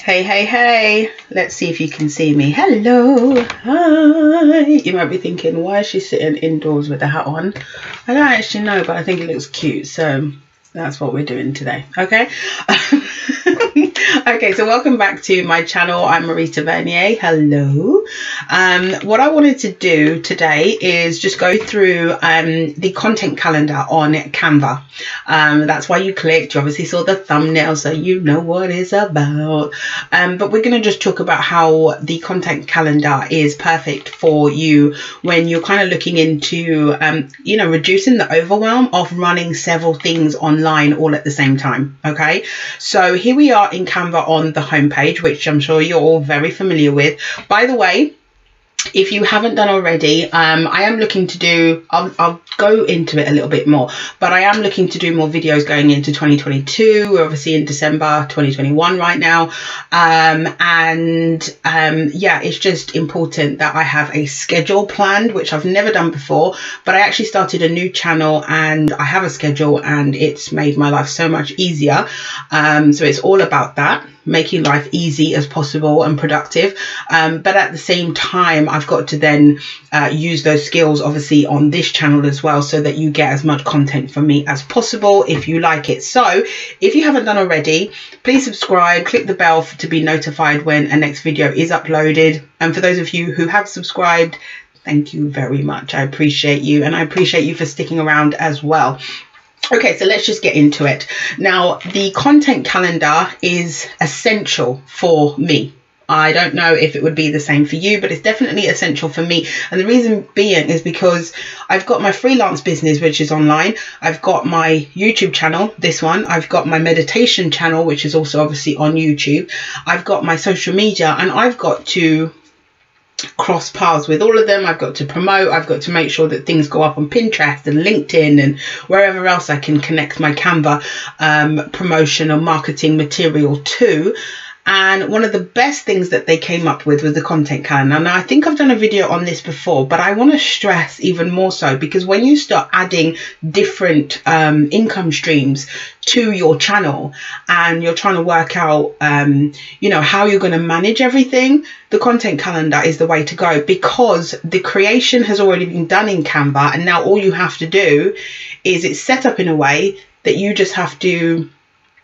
Hey, hey, hey. Let's see if you can see me. Hello. Hi. You might be thinking, why is she sitting indoors with a hat on? I don't actually know, but I think it looks cute. So that's what we're doing today. Okay. Okay, so welcome back to my channel. I'm Marita Vernier. Hello. What I wanted to do today is just go through the content calendar on Canva. That's why you clicked. You obviously saw the thumbnail, so you know what it's about. But we're going to just talk about how the content calendar is perfect for you when you're kind of looking into, reducing the overwhelm of running several things online all at the same time. Okay, so here we are in Canva on the homepage, which I'm sure you're all very familiar with. By the way, if you haven't done already, I am looking to do, I'll go into it a little bit more, but I am looking to do more videos going into 2022. We're obviously in December 2021 right now. Yeah, it's just important that I have a schedule planned, which I've never done before, but I actually started a new channel and I have a schedule and it's made my life so much easier. So it's all about that, making life easy as possible and productive. But at the same time, I've got to then use those skills obviously on this channel as well, so that you get as much content from me as possible if you like it. So if you haven't done already, please subscribe, click the bell to be notified when a next video is uploaded. And for those of you who have subscribed, thank you very much. I appreciate you, and I appreciate you for sticking around as well. Okay, so let's just get into it. Now, the content calendar is essential for me. I don't know if it would be the same for you, but it's definitely essential for me. And the reason being is because I've got my freelance business, which is online. I've got my YouTube channel, this one. I've got my meditation channel, which is also obviously on YouTube. I've got my social media, and I've got to cross paths with all of them. I've got to promote. I've got to make sure that things go up on Pinterest and LinkedIn and wherever else I can connect my Canva promotion or marketing material to. And one of the best things that they came up with was the content calendar. Now, I think I've done a video on this before, but I want to stress even more so, because when you start adding different income streams to your channel and you're trying to work out, how you're going to manage everything, the content calendar is the way to go, because the creation has already been done in Canva. And now all you have to do is it's set up in a way that you just have to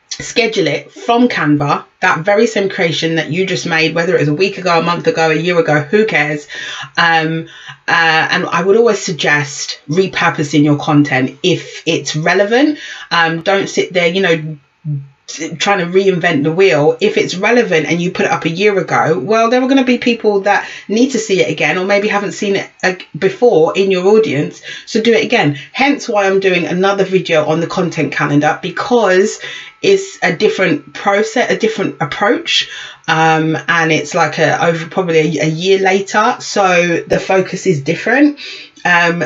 schedule it from Canva, that very same creation that you just made, whether it was a week ago, a month ago, a year ago, who cares? And I would always suggest repurposing your content if it's relevant. Don't sit there, trying to reinvent the wheel. If it's relevant and you put it up a year ago, well, there are going to be people that need to see it again, or maybe haven't seen it before in your audience, so do it again. Hence why I'm doing another video on the content calendar, because it's a different process, a different approach, and it's like over probably a year later, so the focus is different.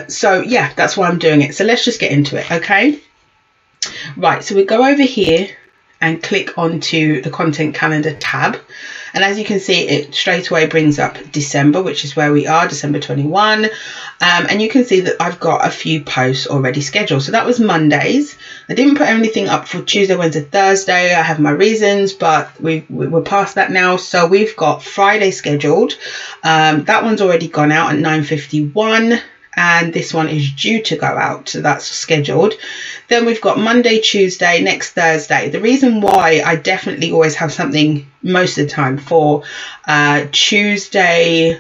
So yeah, that's why I'm doing it. So let's just get into it. Okay, right, so we go over here and click onto the content calendar tab, and as you can see, it straight away brings up December, which is where we are, December 21. And you can see that I've got a few posts already scheduled. So that was Mondays. I didn't put anything up for Tuesday, Wednesday, Thursday. I have my reasons, but we're past that now. So we've got Friday scheduled. That one's already gone out at 9:51. And this one is due to go out, so that's scheduled. Then we've got Monday, Tuesday, next Thursday. The reason why I definitely always have something most of the time for Tuesday,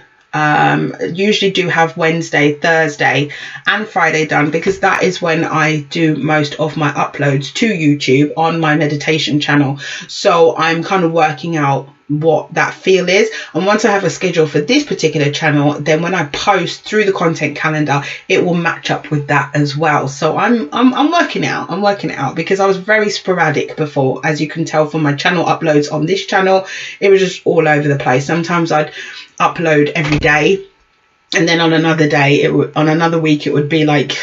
usually do have Wednesday, Thursday and Friday done, because that is when I do most of my uploads to YouTube on my meditation channel. So I'm kind of working out what that feel is, and once I have a schedule for this particular channel, then when I post through the content calendar, it will match up with that as well. So I'm working it out, because I was very sporadic before. As you can tell from my channel uploads on this channel, it was just all over the place. Sometimes I'd upload every day, and then on another day, on another week, it would be like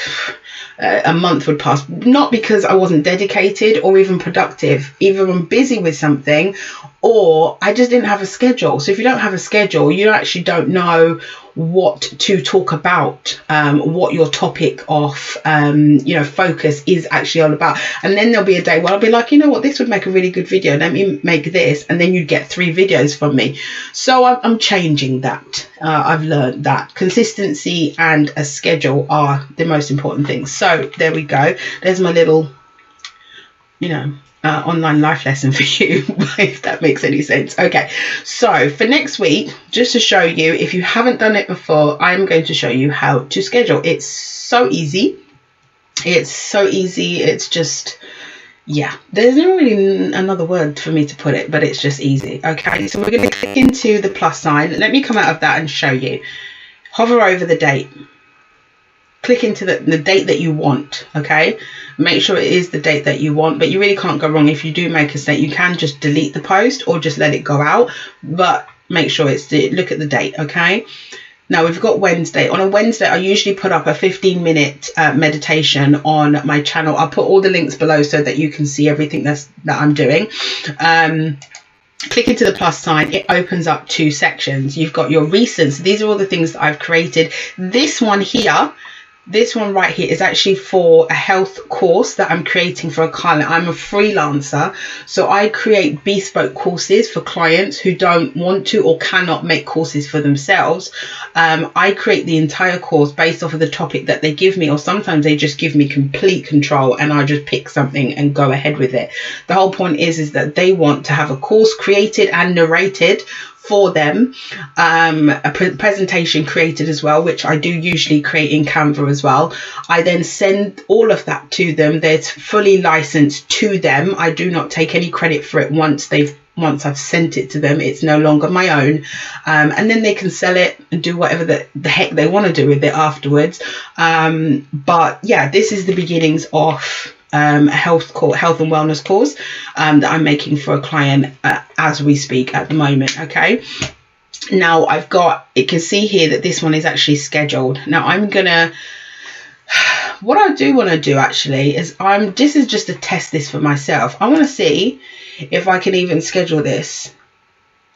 a month would pass, not because I wasn't dedicated or even productive. Either I'm busy with something, or I just didn't have a schedule. So if you don't have a schedule, you actually don't know what to talk about, what your topic of focus is actually all about. And then there'll be a day where I'll be like, you know what, this would make a really good video, let me make this, and then you'd get 3 videos from me. So I'm changing that. I've learned that consistency and a schedule are the most important things. So there we go. There's my little online life lesson for you, if that makes any sense. Okay, so for next week, just to show you, if you haven't done it before, I'm going to show you how to schedule. It's so easy. It's just, yeah, there's not really another word for me to put it, but it's just easy. Okay, so we're going to click into the plus sign. Let me come out of that and show you. Hover over the date. Click into the date that you want. Okay, make sure it is the date that you want, but you really can't go wrong. If you do make a mistake, you can just delete the post or just let it go out, but make sure it's look at the date. Okay, now we've got Wednesday. On a Wednesday, I usually put up a 15-minute meditation on my channel. I'll put all the links below so that you can see everything that I'm doing. Click into the plus sign. It opens up 2 sections. You've got your recents. These are all the things that I've created. This one right here is actually for a health course that I'm creating for a client. I'm a freelancer, so I create bespoke courses for clients who don't want to or cannot make courses for themselves. I create the entire course based off of the topic that they give me, or sometimes they just give me complete control and I just pick something and go ahead with it. The whole point is that they want to have a course created and narrated for them, a presentation created as well, which I do usually create in Canva as well. I then send all of that to them. That's fully licensed to them. I do not take any credit for it once I've sent it to them. It's no longer my own, and then they can sell it and do whatever the heck they want to do with it afterwards. But yeah, this is the beginnings of a health and wellness course that I'm making for a client as we speak at the moment. Okay, now you can see here that this one is actually scheduled. Now what I do want to do actually is this is just to test this for myself. I want to see if I can even schedule this.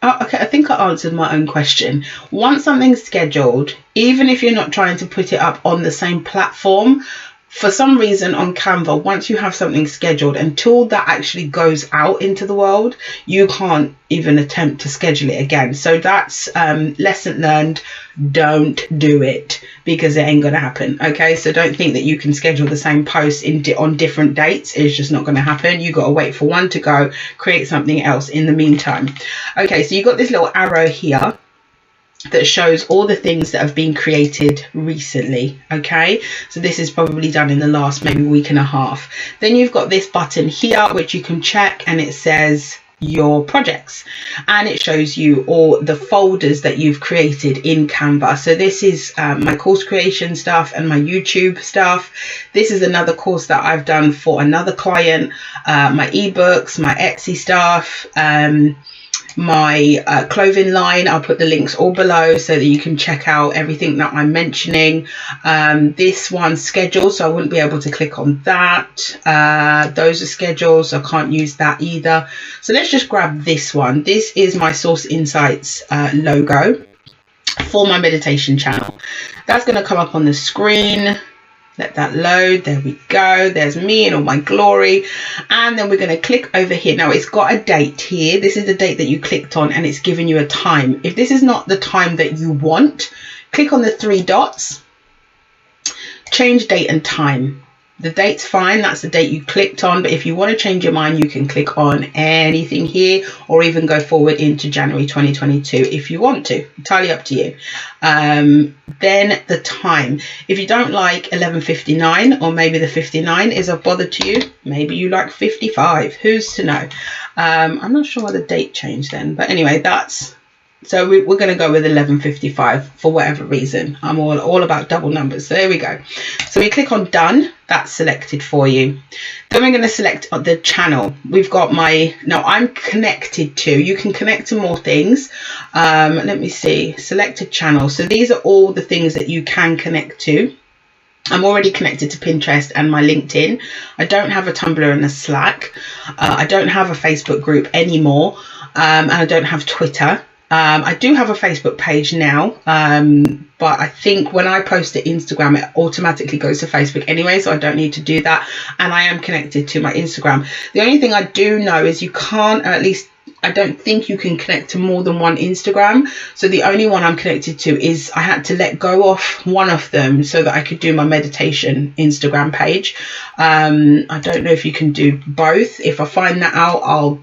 Oh, okay, I think I answered my own question. Once something's scheduled, even if you're not trying to put it up on the same platform, for some reason on Canva, once you have something scheduled, until that actually goes out into the world, you can't even attempt to schedule it again. So that's lesson learned. Don't do it, because it ain't going to happen. Okay, so don't think that you can schedule the same post on different dates. It's just not going to happen. You got to wait for one to go, create something else in the meantime. Okay, so you got this little arrow here that shows all the things that have been created recently. Okay, so this is probably done in the last maybe week and a half. Then you've got this button here which you can check, and it says your projects, and it shows you all the folders that you've created in Canva. So this is my course creation stuff and my YouTube stuff. This is another course that I've done for another client, my ebooks, my Etsy stuff, my clothing line. I'll put the links all below so that you can check out everything that I'm mentioning. This one's scheduled, so I wouldn't be able to click on that. Those are scheduled, so I can't use that either. So let's just grab this one. This is my Source Insights logo for my meditation channel. That's going to come up on the screen. Let that load. There we go. There's me in all my glory. And then we're going to click over here. Now it's got a date here. This is the date that you clicked on, and it's giving you a time. If this is not the time that you want, click on the 3 dots, change date and time. The date's fine. That's the date you clicked on. But if you want to change your mind, you can click on anything here, or even go forward into January 2022 if you want to. Entirely up to you. Then the time. If you don't like 11:59, or maybe the 59 is of bother to you, maybe you like 55. Who's to know? I'm not sure why the date changed then. But anyway, so we're going to go with 11:55 for whatever reason. I'm all about double numbers. So there we go. So we click on done. That's selected for you. Then we're going to select the channel. We've got now I'm connected to, you can connect to more things. Let me see, selected channel. So these are all the things that you can connect to. I'm already connected to Pinterest and my LinkedIn. I don't have a Tumblr and a Slack. I don't have a Facebook group anymore. and I don't have Twitter. I do have a Facebook page now, but I think when I post to Instagram, it automatically goes to Facebook anyway, so I don't need to do that. And I am connected to my Instagram. The only thing I do know is you can't, or at least I don't think you can connect to more than one Instagram. So the only one I'm connected to is, I had to let go of one of them so that I could do my meditation Instagram page. I don't know if you can do both. If I find that out, I'll,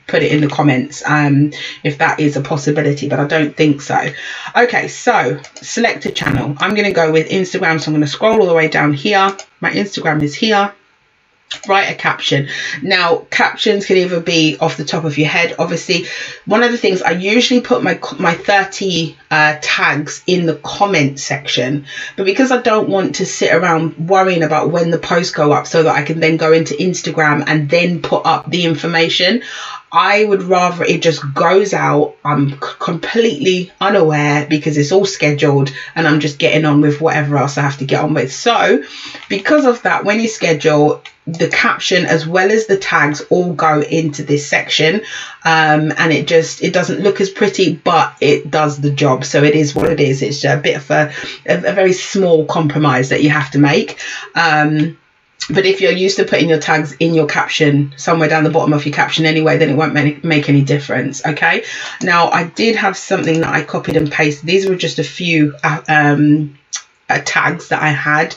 put it in the comments if that is a possibility, but I don't think so. Okay, so select a channel. I'm going to go with Instagram, so I'm going to scroll all the way down here. My Instagram is here. Write a caption. Now, captions can either be off the top of your head. Obviously, one of the things, I usually put my 30 tags in the comment section, but because I don't want to sit around worrying about when the posts go up so that I can then go into Instagram and then put up the information, I would rather it just goes out. I'm completely unaware because it's all scheduled and I'm just getting on with whatever else I have to get on with. So because of that, when you schedule, the caption as well as the tags all go into this section, and it doesn't look as pretty, but it does the job. So it is what it is. It's a bit of a very small compromise that you have to make. But if you're used to putting your tags in your caption somewhere down the bottom of your caption anyway, then it won't make any difference. Okay, now I did have something that I copied and pasted. These were just a few tags that I had.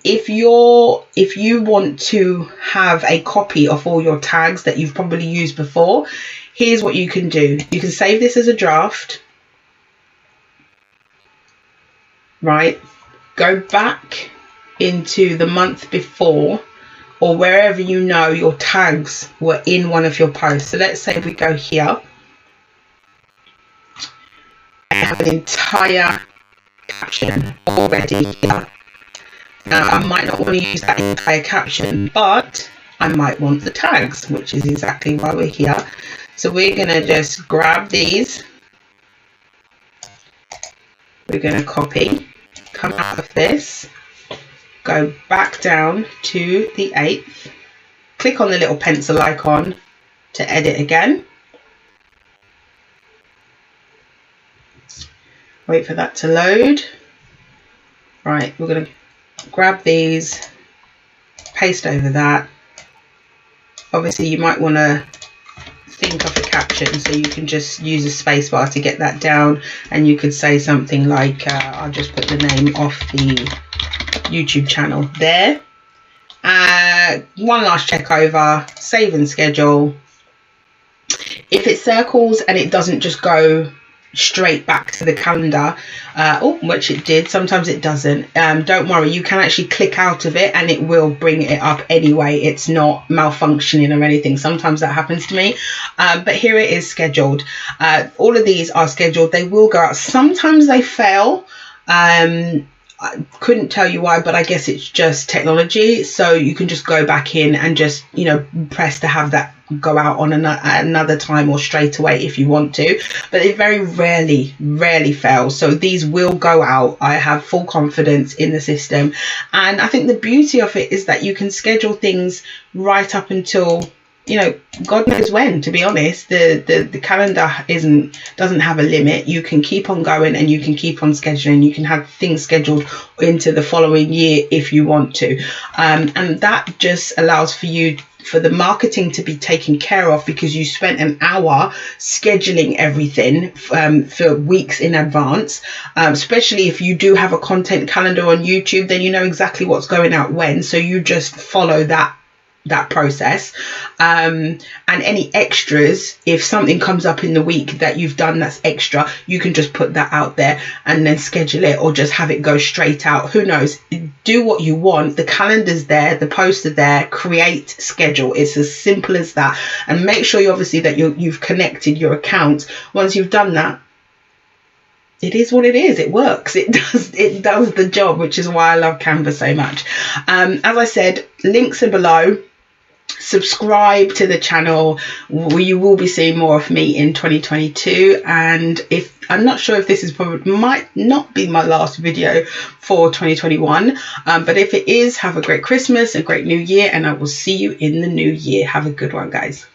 If you want to have a copy of all your tags that you've probably used before, here's what you can do. You can save this as a draft, right? Go back into the month before or wherever your tags were in one of your posts. So let's say we go here. I have an entire caption already here. Now I might not want to use that entire caption, but I might want the tags, which is exactly why we're here. So we're going to just grab these. We're going to copy, come out of this, go back down to the 8th, click on the little pencil icon to edit again. Wait for that to load. Right, we're going to grab these, paste over that. Obviously you might want to think of a caption, so you can just use a space bar to get that down, and you could say something like I'll just put the name of the YouTube channel there. One last check over, save and schedule. If it circles and it doesn't just go straight back to the calendar, which it did, sometimes it doesn't, don't worry, you can actually click out of it and it will bring it up anyway. It's not malfunctioning or anything. Sometimes that happens to me, but here it is scheduled. All of these are scheduled. They will go out. Sometimes they fail. I couldn't tell you why, but I guess it's just technology. So you can just go back in and just, press to have that go out on another time or straight away if you want to. But it very rarely fails. So these will go out. I have full confidence in the system. And I think the beauty of it is that you can schedule things right up until, God knows when, to be honest. The calendar doesn't have a limit. You can keep on going and you can keep on scheduling. You can have things scheduled into the following year if you want to. And that just allows for the marketing to be taken care of, because you spent an hour scheduling everything for weeks in advance. Especially if you do have a content calendar on YouTube, then you know exactly what's going out when. So you just follow that process, and any extras, if something comes up in the week that you've done that's extra, you can just put that out there and then schedule it, or just have it go straight out. Who knows? Do what you want. The calendar's there, the posts are there. Create, schedule. It's as simple as that. And make sure that you've connected your accounts. Once you've done that, it is what it is. It works. It does the job, which is why I love Canva so much. As I said, links are below. Subscribe to the channel. You will be seeing more of me in 2022. And I'm not sure if this might not be my last video for 2021. But if it is, have a great Christmas, a great New Year, and I will see you in the new year. Have a good one, guys.